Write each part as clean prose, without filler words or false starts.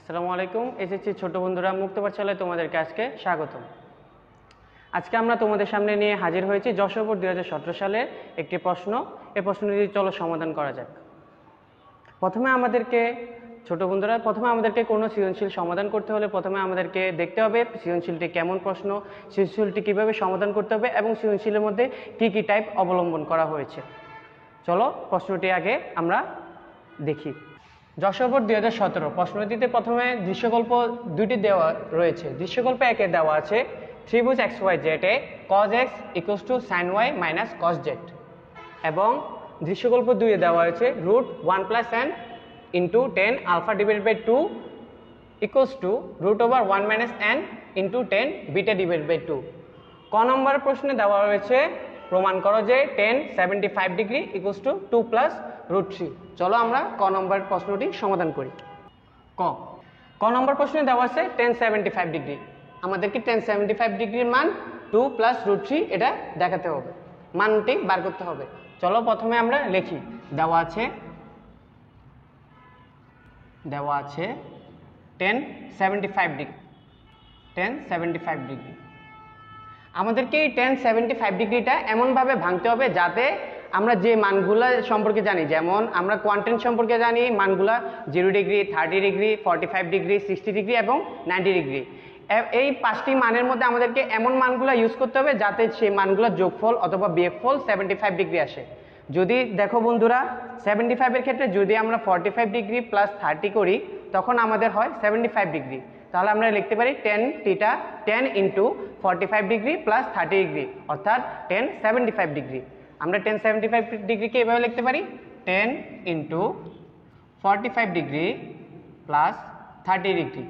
আসসালামু আলাইকুম। এসেছি ছোট বন্ধুরা মুক্ত পাঠশালায় তোমাদেরকে আজকে স্বাগতম। আজকে আমরা তোমাদের সামনে নিয়ে হাজির হয়েছি যশোর বোর্ড 2017 সালের একটি প্রশ্ন। এই প্রশ্নটি চলো সমাধান করা যাক। প্রথমে আমাদেরকে কোনো সৃজনশীল সমাধান করতে হলে প্রথমে আমাদেরকে দেখতে হবে সৃজনশীলটি কেমন প্রশ্ন, সৃজনশীলটি কীভাবে সমাধান করতে হবে এবং সৃজনশীলের মধ্যে কী কী টাইপ অবলম্বন করা হয়েছে। চলো প্রশ্নটি আগে আমরা দেখি। যশোর বোর্ড 2017 প্রশ্নটিতে প্রথমে দৃশ্যকল্প দুইটি দেওয়া রয়েছে। দৃশ্যকল্প একে দেওয়া আছে ত্রিভুজ XYZ এ cos x = sin y - cos z এবং দৃশ্যকল্প 2 এ দেওয়া হয়েছে √1 + n * tan alpha / 2 = √1 - n * tan beta / 2। ক নম্বর প্রশ্নে দেওয়া হয়েছে প্রমাণ করো যে tan 75 ডিগ্রি = 2 + √3। চলো আমরা ক নম্বর প্রশ্নটি সমাধান করি। ক নম্বর প্রশ্নে দেওয়া আছে tan 75 ডিগ্রি। আমাদেরকে tan 75 ডিগ্রির মান 2 + √3 এটা দেখাতে হবে, মানটি বার করতে হবে। চলো প্রথমে আমরা লিখি। দেওয়া আছে tan 75 ডিগ্রি। আমাদেরকে এই tan 75 ডিগ্রিটা এমনভাবে ভাঙতে হবে যাতে আমরা যে মানগুলা সম্পর্কে জানি, যেমন আমরা কোয়ান্টেন্ট সম্পর্কে জানি মানগুলা 0 ডিগ্রি, 30 ডিগ্রি, 45 ডিগ্রি, 60 ডিগ্রি এবং 90 ডিগ্রি। এই 5টি মানের মধ্যে আমাদেরকে এমন মানগুলো ইউজ করতে হবে যাতে সেই মানগুলোর যোগফল অথবা বিয়োগফল 75 ডিগ্রি আসে। যদি দেখো বন্ধুরা 75 এর ক্ষেত্রে যদি আমরা 45 ডিগ্রি + 30 করি তখন আমাদের হয় 75 ডিগ্রি। তাহলে আমরা লিখতে পারি tan θ 10 × 45 ডিগ্রি + 30 ডিগ্রি অর্থাৎ tan 75 ডিগ্রি। আমরা tan 75 ডিগ্রিকে এভাবে লিখতে পারি 10 × 45 ডিগ্রি + 30 ডিগ্রি।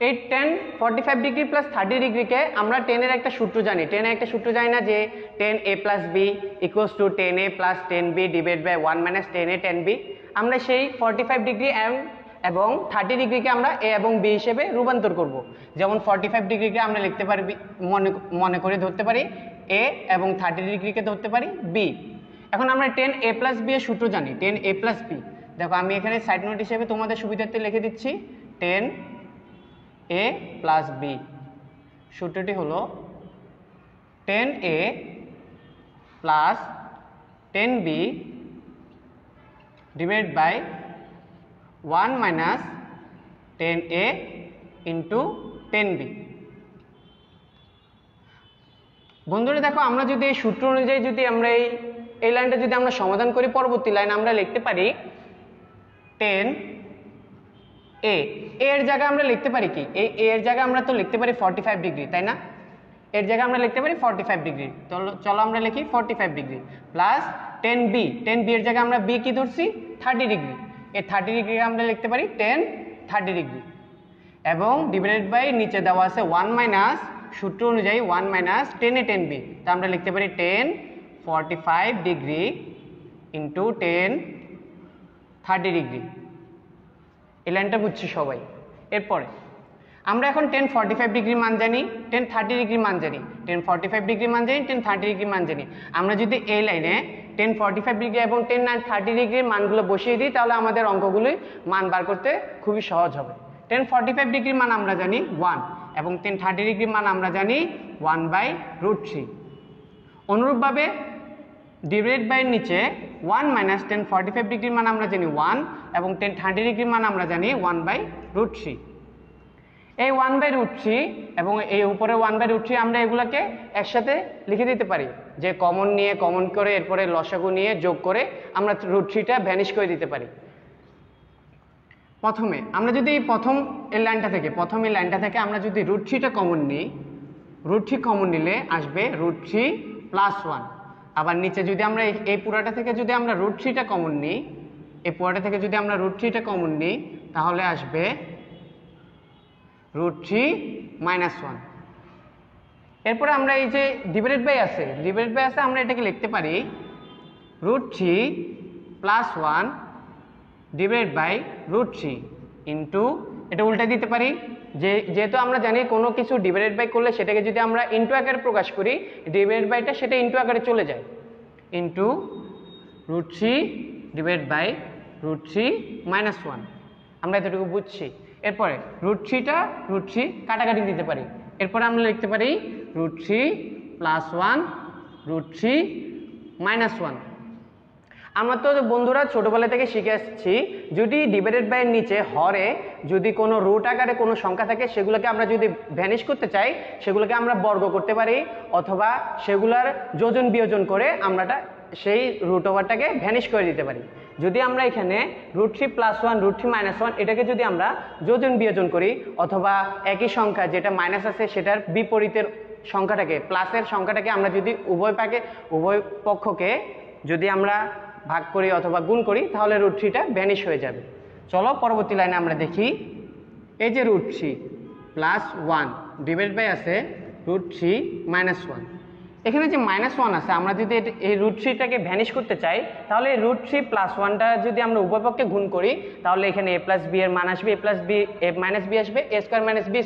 এই tan 45 ডিগ্রি + 30 ডিগ্রিকে আমরা tan এর একটা সূত্র জানি। tan এর একটা সূত্র জানি না যে tan a + b = tan a + tan b / 1 - tan a tan b। আমরা সেই 45 ডিগ্রি এবং 30 ডিগ্রিকে আমরা a এবং b হিসেবে রূপান্তর করব। যেমন 45 ডিগ্রিকে আমরা লিখতে পারি মনে করে ধরতে পারি a এবং 30 ডিগ্রিকে ধরতে পারি b। এখন আমরা tan a + b এর সূত্র জানি, tan a + b। দেখো আমি এখানে সাইড নোট হিসেবে তোমাদের সুবিধার্থে লিখে দিচ্ছি tan a + b। সূত্রটি হলো tan a + tan b / 1 - tan a * tan b। বন্ধুরা দেখো আমরা যদি এই সূত্র অনুযায়ী যদি আমরা এই লাইনটা যদি আমরা সমাধান করি, পরবর্তী লাইন আমরা লিখতে পারি tan a এর জায়গায় আমরা লিখতে পারি কি, এই এর জায়গায় আমরা তো লিখতে পারি 45 ডিগ্রি, তাই না? এর জায়গায় আমরা লিখতে পারি 45 ডিগ্রি। চলো আমরা লিখি 45 ডিগ্রি প্লাস tan b এর জায়গায় আমরা b কি ধরছি 30 ডিগ্রি। এই 30 ডিগ্রিকে আমরা লিখতে পারি tan 30 ডিগ্রি এবং ডিভাইডেড বাই নিচে দেওয়া আছে 1 - সূত্র অনুযায়ী 1 - tan a tan b। তা আমরা লিখতে পারি tan 45 ডিগ্রি * tan 30 ডিগ্রি। এই লাইনটা বুঝছি সবাই। এরপরে আমরা এখন tan 45 ডিগ্রির মান জানি, tan 30 ডিগ্রির মান জানি, tan 45 ডিগ্রির মান জানি, tan 30 ডিগ্রির মান জানি। আমরা যদি এই লাইনে tan 45 ডিগ্রি এবং tan 30 ডিগ্রির মানগুলো বসিয়ে দিই তাহলে আমাদের অঙ্কগুলি মান বার করতে খুবই সহজ হবে। tan 45 ডিগ্রির মান আমরা জানি 1 এবং tan 30 ডিগ্রির মান আমরা জানি 1/√3। অনুরূপভাবে ডিভাইডেড বাই নিচে 1 - tan 45 ডিগ্রির মান আমরা জানি 1 এবং tan 30 ডিগ্রির মান আমরা জানি 1/√3। এই 1/√3 এবং এই উপরে 1/√3 আমরা এগুলাকে একসাথে লিখে দিতে পারি যে কমন করে এরপরে লসাগু নিয়ে যোগ করে আমরা √3টা ভ্যানিশ করে দিতে পারি। প্রথমে আমরা যদি প্রথম এই লাইনটা থেকে আমরা যদি √3টা কমন নিই, √3 কমন নিলে আসবে √3 + 1। আবার নিচে যদি আমরা এই পুরাটা থেকে যদি আমরা √3টা কমন নিই, তাহলে আসবে √3 - 1। এরপরে আমরা এই যে ডিভাইডেড বাই আছে আমরা এটাকে লিখতে পারি √3 + 1 /√3 ইন্টু, এটা উল্টা দিতে পারি যেহেতু আমরা জানি কোনো কিছু ডিভাইডেড বাই করলে সেটাকে যদি আমরা ইন্টু আকারে প্রকাশ করি, ডিভাইডেড বাইটা সেটা ইন্টু আকারে চলে যায়, ইন্টু √3 / √3 - 1। আমরা এতটুকু বুঝছি। এরপরে √3টা √3 কাটাকাটি দিতে পারি। এরপরে আমরা লিখতে পারি √3 + 1 √3 - 1। আমরা তো বন্ধুরা ছোটবেলা থেকে শিখে আসছি, যদি ডিভাইডেড বাই এর নিচে হরে যদি কোনো রুট আকারে কোনো সংখ্যা থাকে, সেগুলোকে আমরা যদি ভ্যানিশ করতে চাই, সেগুলোকে আমরা বর্গ করতে পারি অথবা সেগুলার যোজন বিয়োজন করে আমরা সেই রুট ওভারটাকে ভ্যানিশ করে দিতে পারি। যদি আমরা এখানে √3 + 1 √3 - 1 এটাকে যদি আমরা যোজন বিয়োজন করি অথবা একই সংখ্যা যেটা মাইনাস আছে সেটার বিপরীতের সংখ্যাটাকে প্লাসের সংখ্যাটাকে আমরা যদি উভয় পক্ষকে যদি আমরা ভাগ করি অথবা গুণ করি, তাহলে √3টা ভ্যানিশ হয়ে যাবে। চলো পরবর্তী লাইনে আমরা দেখি। এই যে √3 + 1 ডিভাইড বাই আছে √3 - 1। এখানে যে -1 আছে, আমরা যদি এই √3টাকে ভ্যানিশ করতে চাই, তাহলে এই √3 + 1টা যদি আমরা উভয় পক্ষে গুণ করি, তাহলে এখানে a + b এর মান আসবে a + b আসবে a² - b²।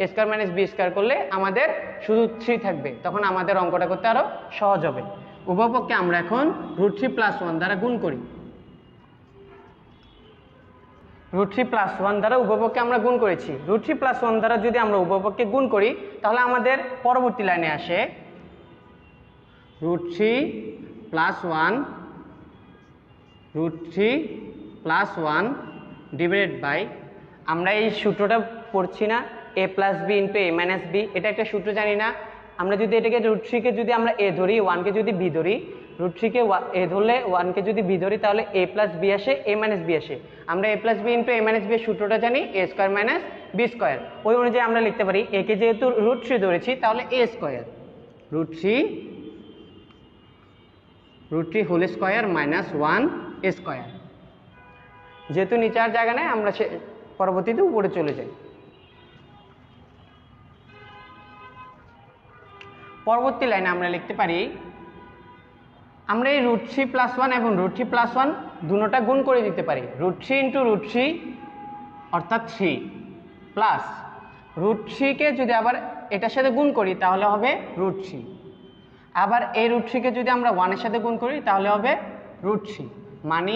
a² - b² করলে আমাদের শুধু 3 থাকবে, তখন আমাদের অঙ্কটা করতে আরো সহজ হবে। উভয় পক্ষে আমরা এখন √3 + 1 দ্বারা গুণ করি। √3 + 1 দ্বারা উভয় পক্ষে আমরা গুণ করেছি। √3 + 1 দ্বারা যদি আমরা উভয় পক্ষে গুণ করি, তাহলে আমাদের পরবর্তী লাইনে আসে √3 + 1 √3 + 1 ডিভাইডেড বাই, আমরা এই সূত্রটা পড়ছি না, a + b × a - b, এটা একটা সূত্র জানি না। আমরা যদি এটাকে √3 কে যদি আমরা a ধরি, 1 কে যদি b ধরি, √3 কে a ধরলে 1 কে যদি b ধরি, তাহলে a + b আসে a - b আসে। আমরা a + b × a - b এর সূত্রটা জানি, a² - b²। ওই অনুযায়ী আমরা লিখতে পারি a কে যেহেতু √3 ধরেছি, তাহলে a², √3 হোল স্কয়ার - 1 স্কয়ার। যেহেতু নিচে আর জায়গা নেই, আমরা পরবর্তীতে উপরে চলে যাই। পরবর্তী লাইনে আমরা লিখতে পারি, আমরা এই √3 + 1 এবং √3 + 1 দুটোটা গুণ করে দিতে পারি। √3 × √3 অর্থাৎ 3 প্লাস √3 কে যদি আবার এটার সাথে গুণ করি, তাহলে হবে √3। আবার এই √3 কে যদি আমরা 1 এর সাথে গুণ করি, তাহলে হবে √3। মানে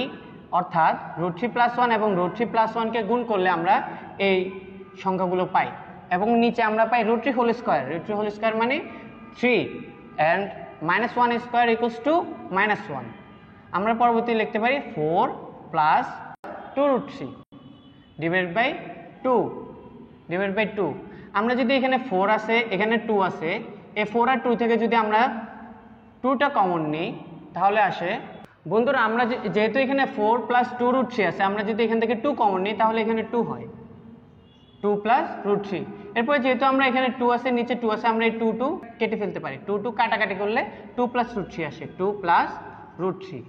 অর্থাৎ √3 + 1 এবং √3 + 1 কে গুণ করলে আমরা এই সংখ্যাগুলো পাই, এবং নিচে আমরা পাই √3 হোল স্কয়ার। √3 হোল স্কয়ার মানে 3 and -1² = -1। আমরা পরবর্তী লিখতে পারি 4 + 2√3 ডিভাইড বাই 2। আমরা যদি এখানে 4 আছে, এখানে 2 আছে, এই 4 আর 2 থেকে যদি আমরা 2টা কমন নিই, তাহলে আসে, বন্ধুরা আমরা যেহেতু এখানে 4 + 2√3 আছে, আমরা যদি এখান থেকে 2 কমন নিই, তাহলে এখানে 2 হয়, 2 + √3। এরপরে যেহেতু আমরা এখানে 2 আছে, নিচে 2 আছে, আমরা এই 2 কেটে ফেলতে পারি। 2 কাটাকাটি করলে 2 + √3 আসে, 2 + √3।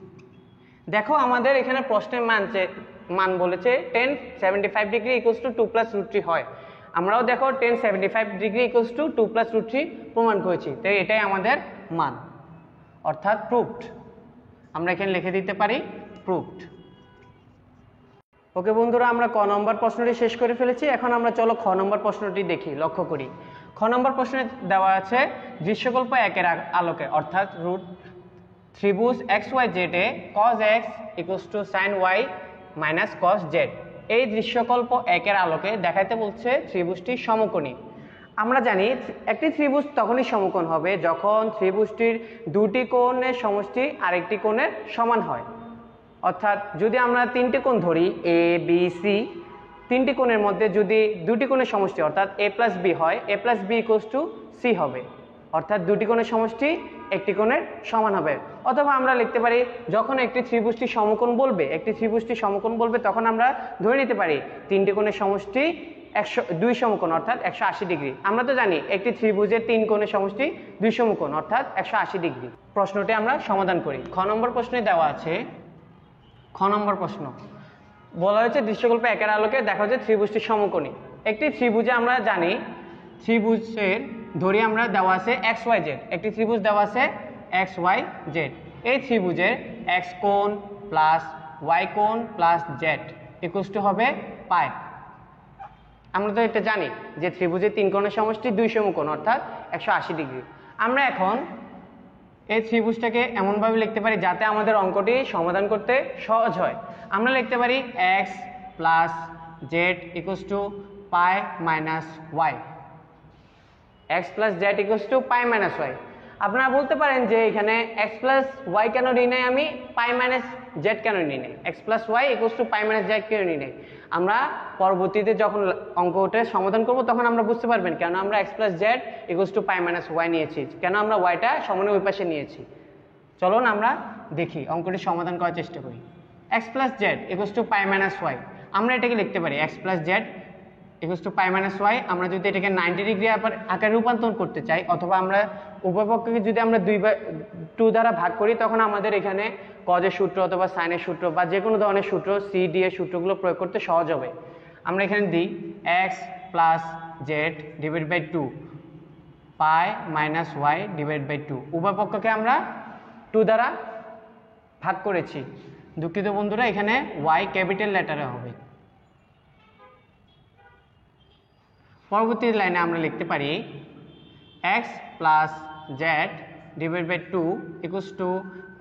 দেখো আমাদের এখানে প্রশ্নের মান বলেছে tan 75 ডিগ্রি = 2 + √3 হয়। আমরাও দেখো tan 75 ডিগ্রি = 2 + √3 প্রমাণ করেছি, তাই এটাই আমাদের মান, অর্থাৎ প্রুভড। আমরা এখানে লিখে দিতে পারি প্রুভড। ওকে বন্ধুরা, আমরা ক নম্বর প্রশ্নটি শেষ করে ফেলেছি। এখন আমরা চলো খ নম্বর প্রশ্নটি দেখি, লক্ষ্য করি। খ নম্বর প্রশ্নে দেওয়া আছে দৃশ্যকল্প 1 এর আলোকে, অর্থাৎ ত্রিভুজ XYZ এ cos x = sin y - cos z, এই দৃশ্যকল্প 1 এর আলোকে দেখাইতে বলছে ত্রিভুজটি সমকোণী। আমরা জানি একটি ত্রিভুজ তখনই সমকোণ হবে যখন ত্রিভুজটির দুটি কোণের সমষ্টি আরেকটি কোণের সমান হয়। অর্থাৎ যদি আমরা 3টি কোণ ধরি a b c, 3টি কোণের মধ্যে যদি দুটি কোণের সমষ্টি অর্থাৎ a + b হয়, a + b = c হবে, অর্থাৎ দুটি কোণের সমষ্টি একটি কোণের সমান হবে। অথবা আমরা লিখতে পারি যখন একটি ত্রিভুজটি সমকোণ বলবে, তখন আমরা ধরে নিতে পারি 3টি কোণের সমষ্টি 2 সমকোণ অর্থাৎ 180 ডিগ্রি। আমরা তো জানি একটি ত্রিভুজের 3 কোণের সমষ্টি 2 সমকোণ অর্থাৎ 180 ডিগ্রি। প্রশ্নটি আমরা সমাধান করি। খ নম্বর প্রশ্নে দেওয়া আছে, খ নম্বর প্রশ্ন বলা হয়েছে দৃশ্যকল্প 1 এর আলোকে দেখা যায় ত্রিভুজটি সমকোণী। একটি ত্রিভুজে আমরা জানি ত্রিভুজের ধরি আমরা দেওয়া আছে XYZ, একটি ত্রিভুজ দেওয়া আছে XYZ। এই ত্রিভুজের x কোণ প্লাস y কোণ প্লাস z = হবে π। আমরা তো এটা জানি যে ত্রিভুজের 3 কোণের সমষ্টি 2 সমকোণ অর্থাৎ 180 ডিগ্রি। আমরা এখন এই ত্রিভুজটাকে এমনভাবে লিখতে পারি যাতে আমাদের অঙ্কটি সমাধান করতে সহজ হয়। আমরা লিখতে পারি x + z equals to pi minus y, x plus z equals to pi minus y. আপনারা বলতে পারেন যে এখানে এক্স প্লাস ওয়াই কেন নিই নাই, আমি পাই মাইনাস জেড কেন নিই নাই, x plus y equals to pi minus z কেন নিই নাই। আমরা পরবর্তীতে যখন অঙ্কটা সমাধান করব তখন আমরা বুঝতে পারবেন কেন আমরা x plus z equals to pi minus y নিয়েছি, কেন আমরা ওয়াইটা সমানের ওই পাশে নিয়েছি। চলুন আমরা দেখি অঙ্কটি সমাধান করার চেষ্টা করি। X plus z equals to pi minus y, আমরা এটাকে লিখতে পারি x plus z equals to pi minus y. আমরা যদি এটাকে 90 ডিগ্রি আকারে রূপান্তর করতে চাই, অথবা আমরা উভয় পক্ষকে যদি আমরা 2 দ্বারা ভাগ করি, তখন আমাদের এখানে কজের সূত্র অথবা সাইনের সূত্র বা যে কোনো ধরনের সূত্র সি ডি এর সূত্রগুলো প্রয়োগ করতে সহজ হবে। আমরা এখানে দিই x plus z divide by 2 pi minus y divide by 2, উভয় পক্ষকে আমরা 2 দ্বারা ভাগ করেছি। দুঃখিত বন্ধুরা, এখানে ওয়াই ক্যাপিটাল লেটারে হবে। পরবর্তী লাইনে আমরা লিখতে পারি x plus z divide by 2 equals to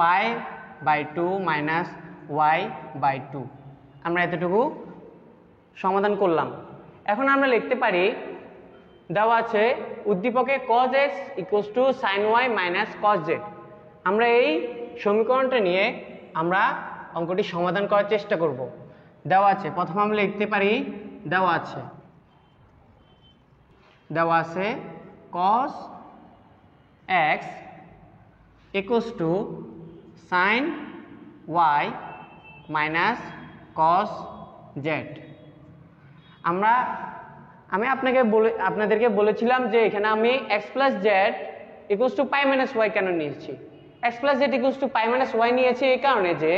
pi by 2 minus y by 2। আমরা এতটুকু সমাধান করলাম। এখন আমরা লিখতে পারি দেওয়া আছে উদ্দীপকে cos x equals to sin y minus cos z। আমরা এই সমীকরণটা নিয়ে আমরা অঙ্কটি সমাধান করার চেষ্টা করব। দেওয়া আছে, প্রথমে আমরা লিখতে পারি দেওয়া আছে cos x equals to sin y minus cos z। আমি আপনাদেরকে বলেছিলাম যে এখানে আমি x plus z equals to pi minus y কেন নিয়েছি, x plus z equals to pi minus y নিয়েছি এই কারণে যে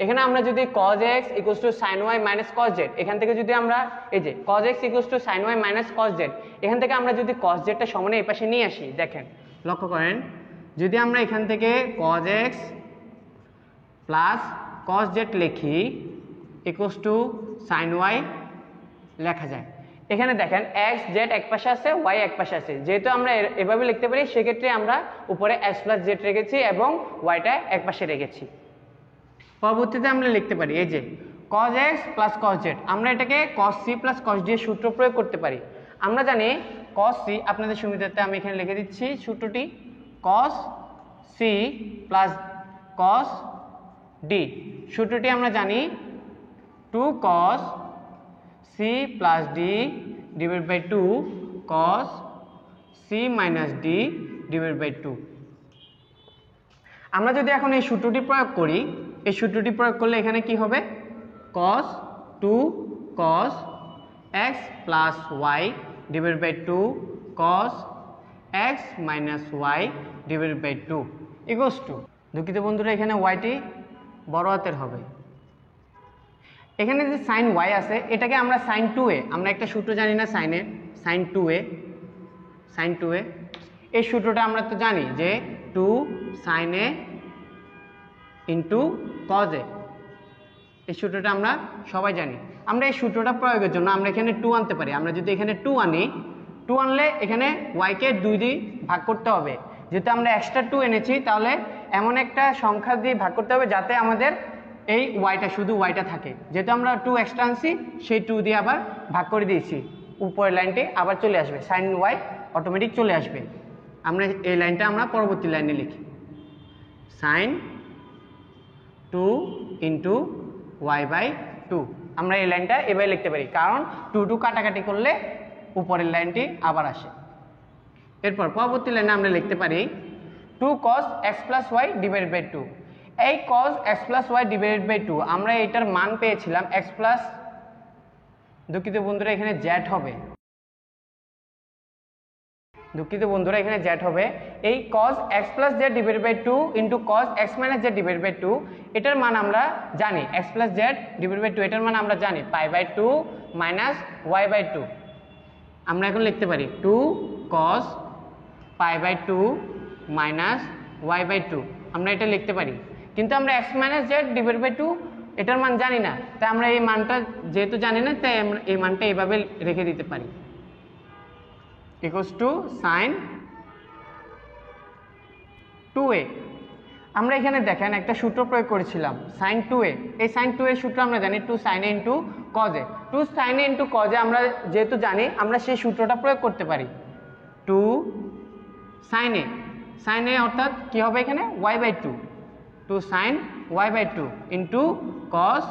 এখানে আমরা যদি cos x equals to sin y minus cos z, এখান থেকে যদি আমরা এই যে cos x equals to sin y minus cos z, এখান থেকে আমরা যদি cos z টা সমানে এই পাশে নিয়ে আসি, দেখেন লক্ষ্য করেন, যদি আমরা এখান থেকে cos x plus cos z লিখি ইকুয়ালস টু sin y লেখা যায়। এখানে দেখেন x z এক পাশে আছে, y এক পাশে আছে, যেহেতু আমরা এভাবে লিখতে পারি সেক্ষেত্রে আমরা উপরে x প্লাস z রেখেছি এবং yটা এক পাশে রেখেছি। পরবর্তীতে আমরা লিখতে পারি এই যে cos x plus cos z, আমরা এটাকে cos c plus cos d এর সূত্র প্রয়োগ করতে পারি। আমরা জানি cos c, আপনাদের সুবিধার্থে আমি এখানে লিখে দিচ্ছি সূত্রটি, cos c plus cos d সূত্রটি আমরা জানি 2 cos c plus d divide by 2 cos c minus d divide by 2। আমরা যদি এখন এই সূত্রটি প্রয়োগ করি, এই সূত্রটি প্রয়োগ করলে এখানে কি হবে, cos 2 cos x plus y divide by 2 cos x minus y divide by 2 equals to, দুঃখিত বন্ধুরা এখানে yটি বড় হাতের হবে। এখানে যে sin y আছে এটাকে আমরা sin 2a, আমরা একটা সূত্র জানি না সাইনের, sin 2a এই সূত্রটা আমরা তো জানি যে 2 sin a into cos a, এই সূত্রটা আমরা সবাই জানি। আমরা এই সূত্রটা প্রয়োগের জন্য আমরা এখানে 2 আনতে পারি। আমরা যদি এখানে 2 আনি, 2 আনলে এখানে y কে 2 দিয়ে ভাগ করতে হবে, যেহেতু আমরা এক্সট্রা 2 এনেছি তাহলে এমন একটা সংখ্যা দিয়ে ভাগ করতে হবে যাতে আমাদের এই ওয়াইটা শুধু ওয়াইটা থাকে, যেহেতু আমরা 2 এক্সট্রা আনছি সেই 2 দিয়ে আবার ভাগ করে দিয়েছি, উপরের লাইনটি আবার চলে আসবে, সাইন ওয়াই অটোমেটিক চলে আসবে। আমরা এই লাইনটা আমরা পরবর্তী লাইনে লিখি সাইন 2 ইন্টু ওয়াই বাই 2। আমরা এই লাইনটা এভাবে লিখতে পারি কারণ 2 কাটাকাটি করলে উপরের লাইনটি আবার আসে। এরপর পরবর্তী লাইনে আমরা লিখতে পারি 2 cos x plus y divided by 2। এই cos x plus y divided by 2 আমরা এটার মান পেয়েছিলাম x প্লাস, দুঃখিত বন্ধুরা এখানে z হবে, এই cos x plus z divided by 2 into cos x minus z divided by 2, এটার মান আমরা জানি x plus z divided by 2, এটার মান আমরা জানি pi by 2 minus y by 2। আমরা এখন লিখতে পারি 2 cos pi by 2 minus y by 2, আমরা এটা লিখতে পারি, কিন্তু আমরা x minus z divide by 2 এটার মান জানি না, তাই আমরা এই মানটা যেহেতু জানি না তাই আমরা এই মানটা এইভাবে রেখে দিতে পারি ইকুয়ালস টু সাইন 2a। আমরা এখানে দেখেন একটা সূত্র প্রয়োগ করেছিলাম সাইন 2a, এই সাইন 2 এর সূত্র আমরা জানি 2 sin a into cos A. Two সাইনে ইন্টু কজে আমরা যেহেতু জানি আমরা সেই সূত্রটা প্রয়োগ করতে পারি। টু সাইনে, সাইনে অর্থাৎ কি হবে এখানে y/2, two sine y/2 into cos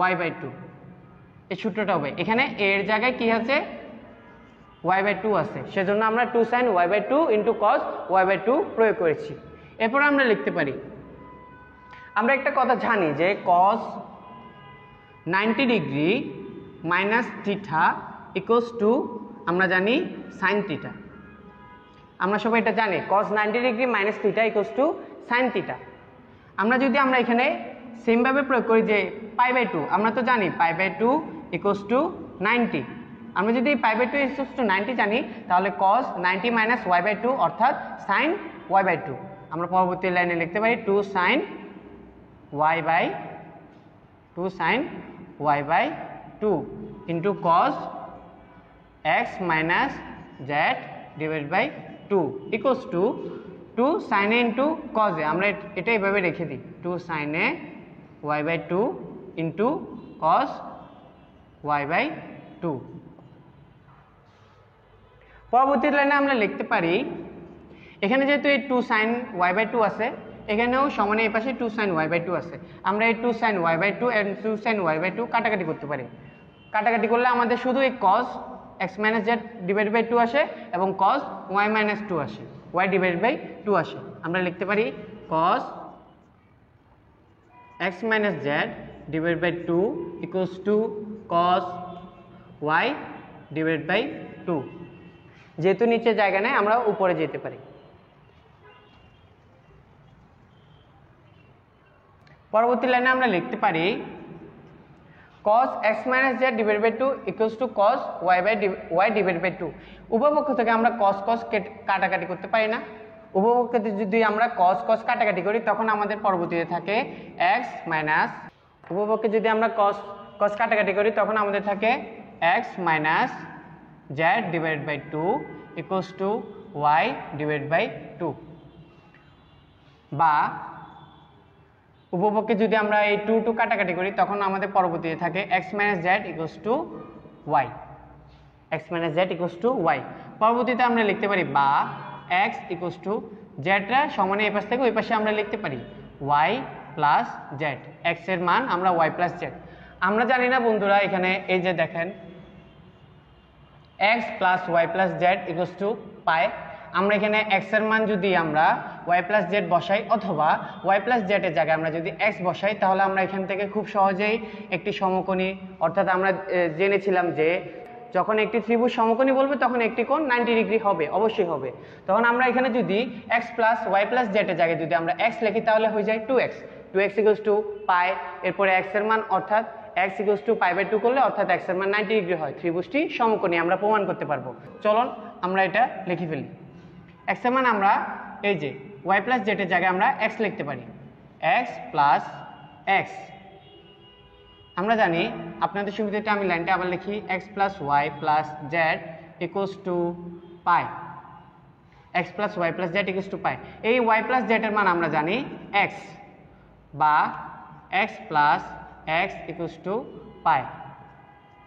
y/2, এই সূত্রটা হবে। এখানে এর জায়গায় কি আছে y/2 আছে, সেজন্য আমরা two sine y/2 into cos y/2 প্রয়োগ করেছি। এরপর আমরা লিখতে পারি, আমরা একটা কথা জানি যে কস 90 degree minus theta equals two আমরা জানি সাইন থিটা। আমরা সবাই এটা জানি cos 90 degree minus theta equals two sine theta. আমরা এখানে সেমভাবে প্রয়োগ করি যে π/2, আমরা তো জানি π/2 ইকুয়ালস টু 90। আমরা যদি π/2 ইকুয়ালস টু 90 জানি তাহলে cos 90 মাইনাস y/2 অর্থাৎ সাইন y/2। আমরা পরবর্তী লাইনে লিখতে পারি two sine y/2 into cos x minus z divide by 2 equals to two সাইনে ইন্টু কজে, আমরা এটা এইভাবে রেখে দিই টু সাইনে y/2 ইন্টু cos y/2। পরবর্তী লাইনে আমরা লিখতে পারি এখানে যেহেতু এই টু সাইন y/2 আছে, এখানেও সমানে এই পাশে টু সাইন y/2 আছে। আমরা এই two sine y/2 and two sine y/2 কাটাকাটি করতে পারি। কাটাকাটি করলে আমাদের শুধু এই cos x minus z divide by 2 আসে এবং cos y মাইনাস 2 আসে, y ডিভাইড বাই 2 আসে। আমরা লিখতে পারি cos x minus z divide by 2 equals to cos y divide by 2। যেহেতু নিচে জায়গা নেই আমরা উপরে যেতে পারি। পরবর্তী লাইনে আমরা লিখতে পারি cos x minus z divide by 2 equals to cos y divide by 2। উভয় পক্ষ থেকে আমরা cos কাটাকাটি করতে পারি না। উভয় পক্ষ থেকে যদি আমরা cos কাটাকাটি করি তখন আমাদের পরবর্তীতে থাকে x মাইনাস, উভয় পক্ষে যদি আমরা cos কাটাকাটি করি তখন আমাদের থাকে x minus z divide by 2 equals to y divide by 2। বা উপপক্ষে যদি আমরা এই টু কাটাকাটি করি তখন আমাদের পরবর্তীতে থাকে x minus Z equals to y, x minus Z equals to y। পরবর্তীতে আমরা লিখতে পারি বা x ইকুয়ালস টু জেডটা সমানে এই পাশ থেকে ওই পাশে আমরা লিখতে পারি y প্লাস জেড, x এর মান আমরা y প্লাস জেড। আমরা জানি না বন্ধুরা এখানে এই যে দেখেন x plus y plus z equals to pi. আমরা এখানে x এর মান যদি আমরা y প্লাস জেড বসাই অথবা y প্লাস জেড এর জায়গায় আমরা যদি x বসাই তাহলে আমরা এখান থেকে খুব সহজেই একটি সমকোণী, অর্থাৎ আমরা জেনেছিলাম যে যখন একটি ত্রিভুজ সমকোণী বলবে তখন একটি কোণ 90 ডিগ্রি হবে, অবশ্যই হবে। তখন আমরা এখানে যদি x plus y plus Z এর জায়গায় যদি আমরা x লিখি তাহলে হয়ে যায় 2x ইকুয়ালস টু পাই। এরপরে x এর মান অর্থাৎ x ইকুয়ালস টু π/2 করলে অর্থাৎ x এর মান 90 ডিগ্রি হয়, ত্রিভুজটি সমকোণী আমরা প্রমাণ করতে পারবো। চলুন আমরা এটা লিখে ফেলি। x এর মান আমরা এই যে y প্লাস জেড এর জায়গায় আমরা x লিখতে পারি, x প্লাস x। আমরা জানি আপনাদের সুবিধাতে আমি লাইনটা আবার লিখি x plus y plus z equals to pi, x plus y plus z equals to pi. এই y প্লাস জেড এর মান আমরা জানি x, বা x plus x equals to pi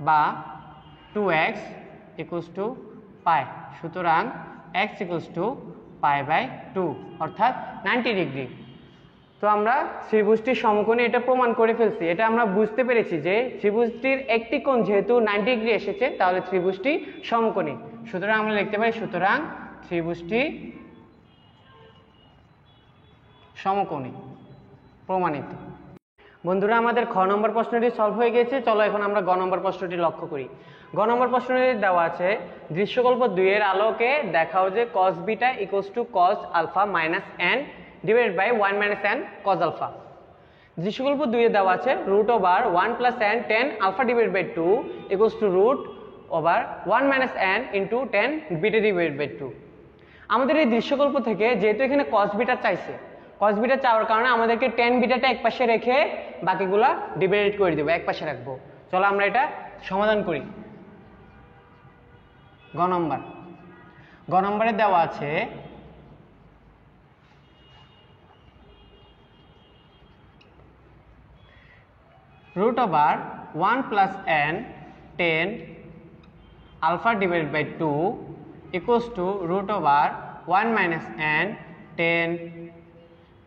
বা 2x ইকুয়ালস টু পাই। সুতরাং x ইকুয়ালস টু π/2 অর্থাৎ 90 degree. তো আমরা ত্রিভুজটির সমকোণী এটা প্রমাণ করে ফেলছি। এটা আমরা বুঝতে পেরেছি যে ত্রিভুজটির একটি কোণ যেহেতু 90 ডিগ্রি এসেছে তাহলে ত্রিভুজটি সমকোণী। সুতরাং আমরা লিখতে পারি সুতরাং ত্রিভুজটি সমকোণী প্রমাণিত। বন্ধুরা আমাদের খ নম্বর প্রশ্নটি সলভ হয়ে গেছে। চলো এখন আমরা গ নম্বর প্রশ্নটি লক্ষ্য করি। গ নম্বর প্রশ্নটি দেওয়া আছে দৃশ্যকল্প 2 এর আলোকে দেখাও যে cos β equals to cos alpha minus n divided by 1 minus n cos alpha. দৃশ্যকল্প 2 এ দেওয়া আছে root over 1 plus n tan alpha divided by 2 equals to root over 1 minus n into tan beta divided by 2। আমাদের এই দৃশ্যকল্প থেকে যেহেতু এখানে cos β চাইছে, cos β চাওয়ার কারণে আমাদেরকে tan বিটাটা এক পাশে রেখে বাকিগুলা ডিভাইড করে দেবো, এক পাশে রাখবো। চলো আমরা এটা সমাধান করি। গ নম্বরে দেওয়া আছে root over 1 plus n 10 alpha divided by 2 equals to root over 1 minus n 10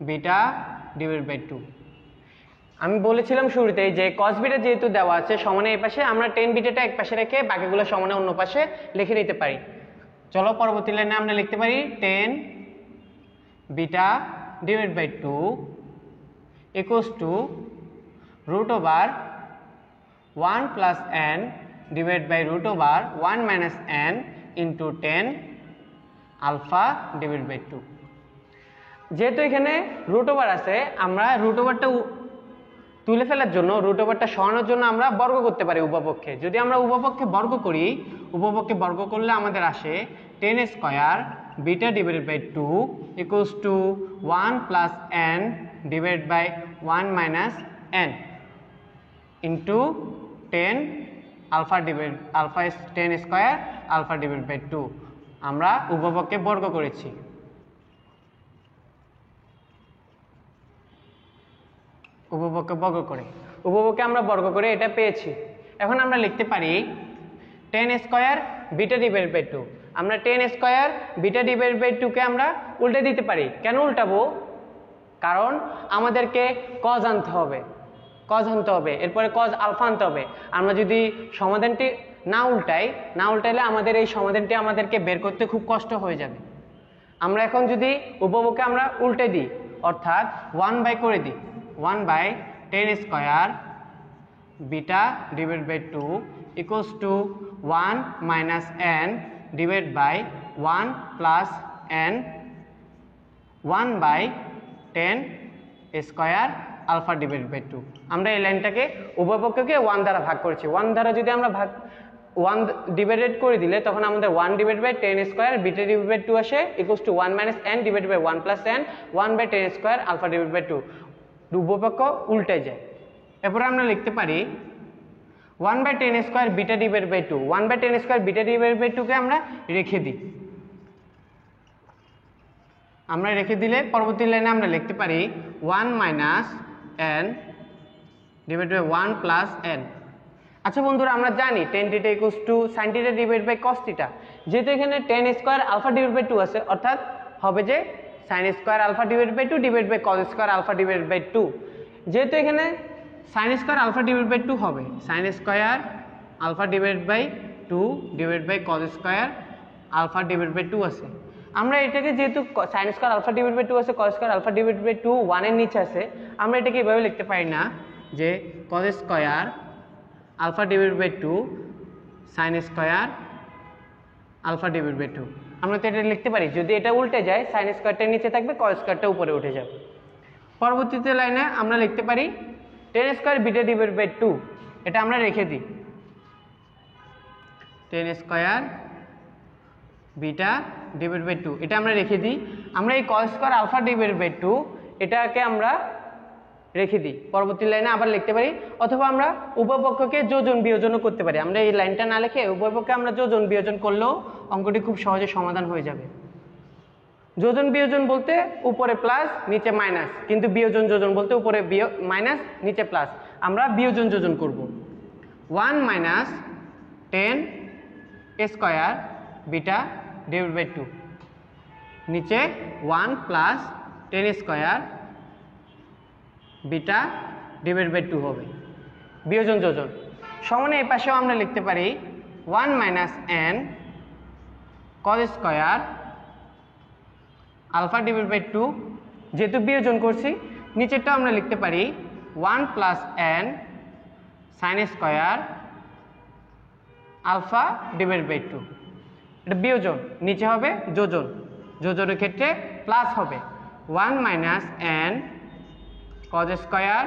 beta divided by 2। আমি বলেছিলাম শুরুতেই যে cos বিটা যেহেতু দেওয়া আছে সমানে এই পাশে, আমরা 10 বিটাটা এক পাশে রেখে বাকিগুলো সমানে অন্য পাশে লিখে নিতে পারি। চলো পরবর্তী লাইনে আমরা লিখতে পারি 10 beta divided by 2 equals to root over 1 plus n divide by root over 1 minus n into 10 alpha divide by 2। যেহেতু এখানে রুট ওভার আছে, আমরা রুট ওভারটা তুলে ফেলার জন্য, রুট ওভারটা সরানোর জন্য আমরা বর্গ করতে পারি উভয়পক্ষে। যদি আমরা উভয়পক্ষে বর্গ করি, উভয়পক্ষে বর্গ করলে আমাদের আসে 10 square beta divided by 2 equals to 1 plus n divided by 1 minus n into 10 alpha divide alpha 10 square alpha divide by 2। আমরা উভয়পক্ষে বর্গ করেছি। উভয়পক্ষে আমরা বর্গ করে এটা পেয়েছি। এখন আমরা লিখতে পারি 10 স্কয়ার বিটা ডিভাইডেড বাই 2। আমরা 10 স্কয়ার বিটা ডিভাইডেড বাই 2 কে আমরা উল্টে দিতে পারি। কেন উল্টাবো? কারণ আমাদেরকে cos আনতে হবে, এরপরে cos আলফা আনতে হবে। আমরা যদি সমাধানটি না উল্টাইলে আমাদের এই সমাধানটি আমাদেরকে বের করতে খুব কষ্ট হয়ে যাবে। আমরা এখন যদি উভয়পক্ষে আমরা উল্টে দিই, অর্থাৎ 1 বাই করে দিই, 1 by 10 square beta divide by 2 equals to 1 minus n divide by 1 plus n 1 by 10 square alpha divide by 2। আমরা এই লাইনটাকে উভয়পক্ষকে 1 দ্বারা ভাগ করেছি। 1 দ্বারা যদি আমরা 1 ডিভাইডেড করে দিলে তখন আমাদের 1 divide by 10 square beta divide by 2 আসে equals to 1 minus n divide by 1 plus n 1 by 10 square alpha divide by 2। উভয়পক্ষ উল্টে যায়। এরপরে আমরা লিখতে পারি 1 by 10 square beta divide by 2। 1 by 10 square beta divide by 2 কে আমরা রেখে দিই। আমরা রেখে দিলে পরবর্তী লাইনে আমরা লিখতে পারি 1 minus n divide by 1 plus n। আচ্ছা বন্ধুরা, আমরা জানি tan θ equals to sin θ divide by cos θ। যেহেতু এখানে 10 স্কয়ার আলফা ডিভাইড বাই 2 আছে, অর্থাৎ হবে যে sin square alpha divide by 2 divide by cos square alpha divide by 2। যেহেতু এখানে sin square alpha divide by 2 হবে, sin square alpha divide by 2 divide by cos square alpha divide by 2 আছে। আমরা এটাকে যেহেতু sin square alpha divide by 2 আছে, cos square alpha divide by 2 1 এর নিচে আছে, আমরা এটাকে এভাবে লিখতে পারি না যে cos square alpha divide by 2 sin square alpha divide by 2। আমরা তো এটা লিখতে পারি। যদি এটা উল্টে যায়, sin স্কয়ারটা নিচে থাকবে, cos স্কয়ারটা উপরে উঠে যাবে। পরবর্তীতে লাইনে আমরা লিখতে পারি 10 স্কয়ার বিটা ডিভাইড বাই 2। এটা আমরা রেখে দিই, 10 স্কয়ার বিটা ডিভাইড বাই 2 এটা আমরা রেখে দিই। আমরা এই cos square alpha divide by 2 এটাকে আমরা রেখে দিই। পরবর্তী লাইনে আবার লিখতে পারি, অথবা আমরা উভয়পক্ষকে যোজন বিয়োজনও করতে পারি। আমরা এই লাইনটা না লিখে উভয়পক্ষে আমরা যোজন বিয়োজন করলেও অঙ্কটি খুব সহজে সমাধান হয়ে যাবে। যোজন বিয়োজন বলতে উপরে প্লাস নিচে মাইনাস, কিন্তু বিয়োজন যোজন বলতে উপরে মাইনাস নিচে প্লাস। আমরা বিয়োজন যোজন করব। 1 minus 10 square beta divide by 2 নিচে 1 plus 10 square beta divide by 2 হবে বিয়োজন যোজন। সমানে এই পাশেও আমরা লিখতে পারি 1 minus n cos square alpha divide by 2। যেহেতু বিয়োজন করছি, নিচেরটাও আমরা লিখতে পারি 1 plus n sin square alpha divide by 2। এটা বিয়োজন, নিচে হবে যোজন, যোজনের ক্ষেত্রে প্লাস হবে 1 minus n cos square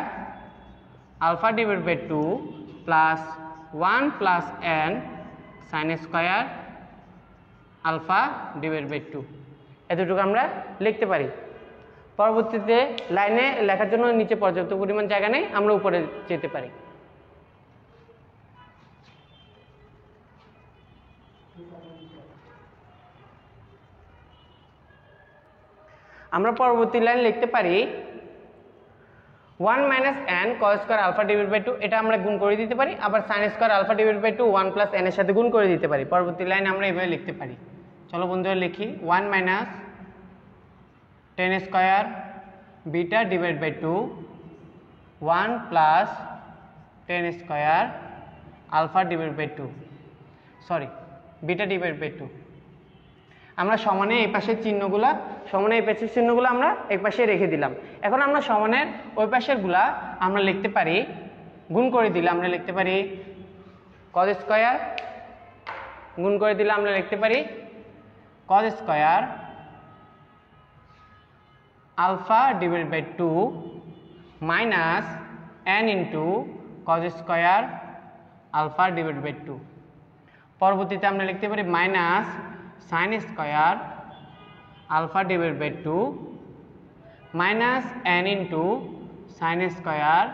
alpha divide by 2 plus 1 plus n sin square alpha divide by 2। এতটুকু আমরা লিখতে পারি। পরবর্তীতে লাইনে লেখার জন্য নিচে পর্যাপ্ত পরিমাণ জায়গা নেই, আমরা উপরে যেতে পারি। আমরা পরবর্তী লাইন লিখতে পারি 1 minus n cos square alpha divide by 2 এটা আমরা গুণ করে দিতে পারি, আবার sine square alpha divide by 2 1 plus n এর সাথে গুণ করে দিতে পারি। পরবর্তী লাইন আমরা এভাবে লিখতে পারি। চলো বন্ধুরা লিখি 1 minus tan square beta divide by 2 1 plus tan square alpha divide by 2 sorry beta divide by 2। আমরা সমানে এই পাশের চিহ্নগুলা আমরা এই পাশে রেখে দিলাম। এখন আমরা সমানের ওই পাশের গুলা আমরা লিখতে পারি, গুণ করে দিলে আমরা লিখতে পারি কজ স্কয়ার, গুণ করে দিলে আমরা লিখতে পারি cos square alpha divide by 2 minus n into cos square alpha divide by 2। পরবর্তীতে আমরা লিখতে পারি minus sine square alpha divide by 2 minus n into sine square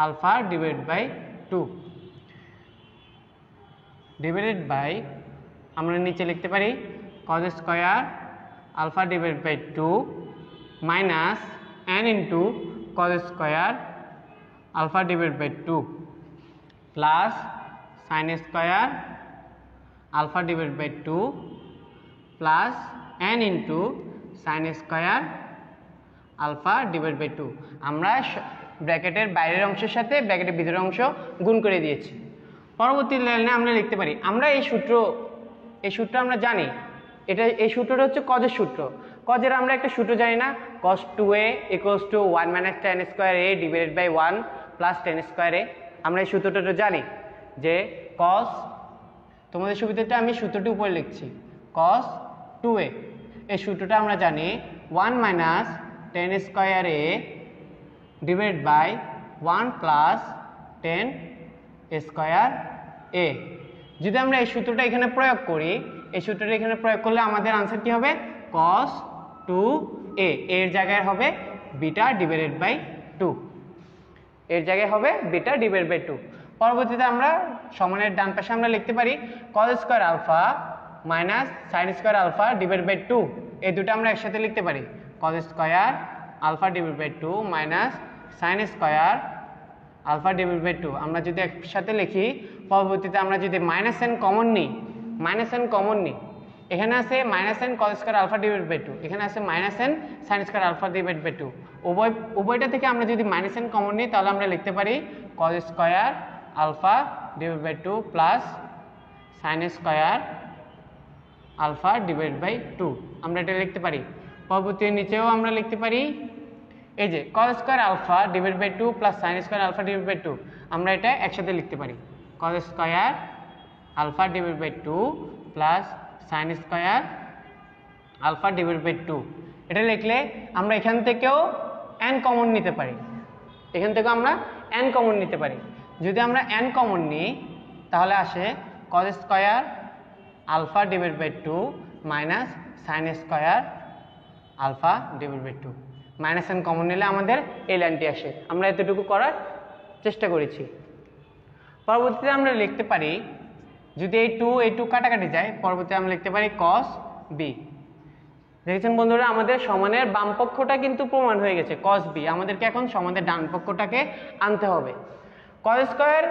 alpha divide by 2 divided by আমরা নিচে লিখতে পারি cos square alpha divide by 2 minus n into cos square alpha divide by 2 plus sine square alpha divide by 2 plus n into sine square alpha divide by 2। আমরা ব্র্যাকেটের বাইরের অংশের সাথে ব্র্যাকেটের ভিতরের অংশ গুণ করে দিয়েছি। পরবর্তী লাইনে আমরা লিখতে পারি, আমরা এই সূত্র আমরা জানি, এই সূত্রটা হচ্ছে কজের সূত্র। কজের আমরা একটা সূত্র জানি না, cos 2a equals to 1 minus tan square a divided by 1 plus tan square a। আমরা এই সূত্রটা জানি যে cos, তোমাদের সুবিধাতে আমি সূত্রটি উপরে লিখছি, cos 2a এই সূত্রটা আমরা জানি 1 minus tan square a divided by 1 plus tan square a। যদি আমরা এই সূত্রটা এখানে প্রয়োগ করি, এই সূত্রটা এখানে প্রয়োগ করলে আমাদের আনসার কি হবে cos 2a, এর জায়গায় হবে বিটা ডিভাইডেড বাই 2, এর জায়গায় হবে বিটা ডিভাইডেড বাই 2। পরবর্তীতে আমরা সমানের ডান পাশে আমরা লিখতে পারি cos square alpha minus sin square alpha divide by 2, এই দুটো আমরা একসাথে লিখতে পারি cos square alpha divide by 2 minus sin square alpha divide by 2। আমরা যদি একসাথে লিখি, পরবর্তীতে আমরা যদি মাইনাস n কমন নিই, এখানে আছে minus n cos square alpha divide by 2, এখানে আছে minus n sin square alpha divide by 2। উভয়টা থেকে আমরা যদি মাইনাস n কমন নিই তাহলে আমরা লিখতে পারি cos square alpha divide by 2 plus sin square alpha divide by 2, আমরা এটা লিখতে পারি। পরবর্তী নিচেও আমরা লিখতে পারি এই যে cos square alpha divide by 2 plus sin square alpha divide by 2, আমরা এটা একসাথে লিখতে পারি cos square alpha divide by 2 plus sin square alpha divide by 2। এটা লিখলে আমরা এখান থেকেও n কমন নিতে পারি, যদি আমরা n কমন নিই তাহলে আসে cos square alpha divide by 2 minus sin square alpha divide by 2। Minus n common নিলে আমাদের এই লাইনটি আসে, আমরা এতটুকু করার চেষ্টা করেছি। পরবর্তীতে আমরা লিখতে পারি, যদি এই 2 কাটাকাটি যায়, পরবর্তীতে আমরা লিখতে পারি cos b। দেখেছেন বন্ধুরা, আমাদের সমানের বাম পক্ষটা কিন্তু প্রমাণ হয়ে গেছে cos b, আমাদেরকে এখন সমানের ডান পক্ষটাকে আনতে হবে। cos square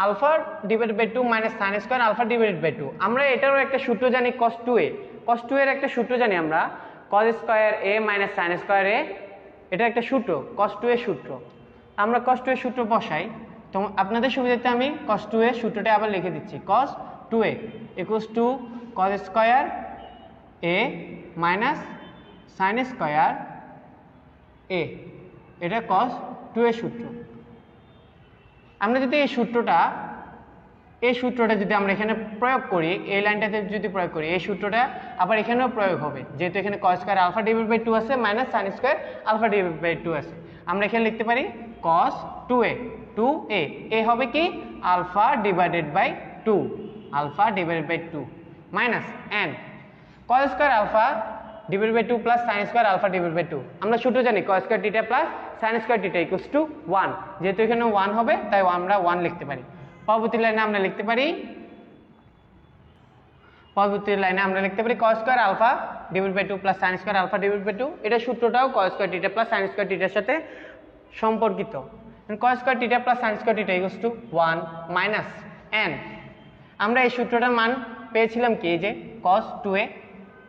alpha divide by 2 minus sin square alpha divide by 2, আমরা এটারও একটা সূত্র জানি cos 2a এর একটা সূত্র জানি আমরা cos square a minus sin square a, এটা একটা সূত্র cos 2 এর সূত্র। আমরা cos 2 এর সূত্র বসাই, তো আপনাদের সুবিধার্থে আমি cos 2 এর সূত্রটা আবার লিখে দিচ্ছি, cos 2a equals to cos square a minus sin square a, এটা cos 2 এর সূত্র। আমরা যদি এই সূত্রটা যদি আমরা এখানে প্রয়োগ করি, এই লাইনটাতে যদি প্রয়োগ করি, এই সূত্রটা আবার এখানেও প্রয়োগ হবে, যেহেতু এখানে cos square alpha divide by 2 আছে minus sin square alpha divide by 2 আছে। আমরা এখানে লিখতে পারি cos 2a a হবে কি alpha divided by 2 minus n cos square alpha divide by 2 plus sin square alpha divide by 2। আমরা সূত্র জানি cos square theta plus sin square theta equals to 1, যেহেতু এখানে 1 হবে তাই আমরা 1 লিখতে পারি। পরবর্তী লাইনে আমরা লিখতে পারি cos square alpha divide by 2 plus sin square alpha divide by 2, এটা সূত্রটাও cos square theta plus sin square থিটার সাথে সম্পর্কিত। cos square theta plus sin square theta equals to 1 minus n। আমরা এই সূত্রটার মান পেয়েছিলাম কি, এই যে cos 2a।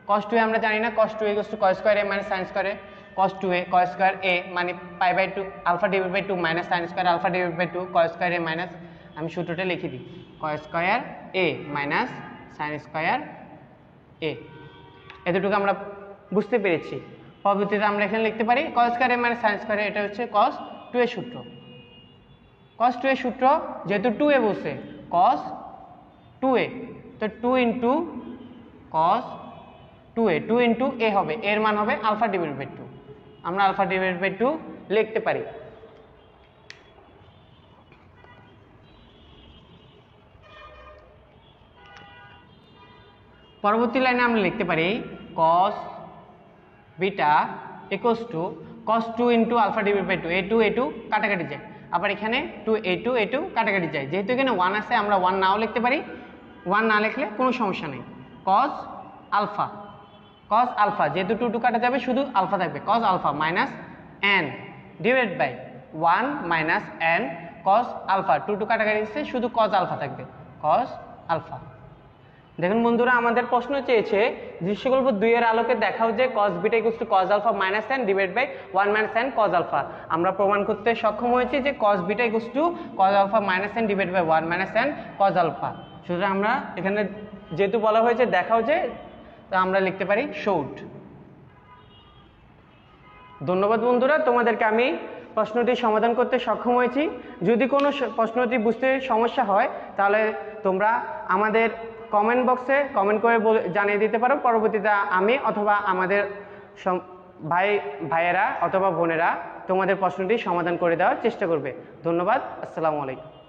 cos 2a আমরা জানি না, cos 2a equals to cos square a minus sin square a। cos 2a cos square a মানে pi by 2 alpha divide by 2 minus sin square alpha divide by 2 cos square a minus, আমি সূত্রটা লিখে দিই, cos square a minus sin square a। এতটুকু আমরা বুঝতে পেরেছি। পরবর্তীতে আমরা এখানে লিখতে পারি cos square a minus sin square a, এটা হচ্ছে cos 2a সূত্র। cos 2a সূত্র যেহেতু 2a বসে cos 2a, তো 2 into cos 2a, 2 into a হবে, এর মান হবে আলফা ডিভাইড বাই 2, আমরা আলফা ডিভাইড বাই 2 লিখতে পারি। পরবর্তী লাইনে আমরা লিখতে পারি cos beta equals to cos 2 into alpha divide by 2, a2 কাটাকাটি যায়, আবার এখানে 2a2 কাটাকাটি যায়। যেহেতু এখানে 1 আছে আমরা 1 নাও লিখতে পারি, 1 না লিখলে কোনো সমস্যা নেই। cos আলফা যেহেতু 2 কাটা যাবে শুধু আলফা থাকবে, cos alpha minus n divide by 1 minus n cos alpha, 2 কাটাকাটি দিচ্ছে শুধু cos আলফা থাকবে, cos আলফা। দেখুন বন্ধুরা, আমাদের প্রশ্ন চেয়েছে দৃশ্যকল্প 2 এর আলোকে দেখাও যে cos beta equals to cos alpha minus n divide by 1 minus n cos alpha. আমরা প্রমাণ করতে সক্ষম হয়েছি যে cos beta equals to cos alpha minus n divide by 1 minus n cos alpha. সুতরাং আমরা এখানে যেহেতু বলা হয়েছে দেখাও যে, তো আমরা লিখতে পারি শোড। ধন্যবাদ বন্ধুরা, তোমাদেরকে আমি প্রশ্নটি সমাধান করতে সক্ষম হয়েছি। যদি কোনো প্রশ্নটি বুঝতে সমস্যা হয় তাহলে তোমরা আমাদের কমেন্ট বক্সে কমেন্ট করে জানিয়ে দিতে পারো। পরবর্তীতে আমি অথবা আমাদের ভাইয়েরা অথবা বোনেরা তোমাদের প্রশ্নটি সমাধান করে দেওয়ার চেষ্টা করবে। ধন্যবাদ, আসসালামু আলাইকুম।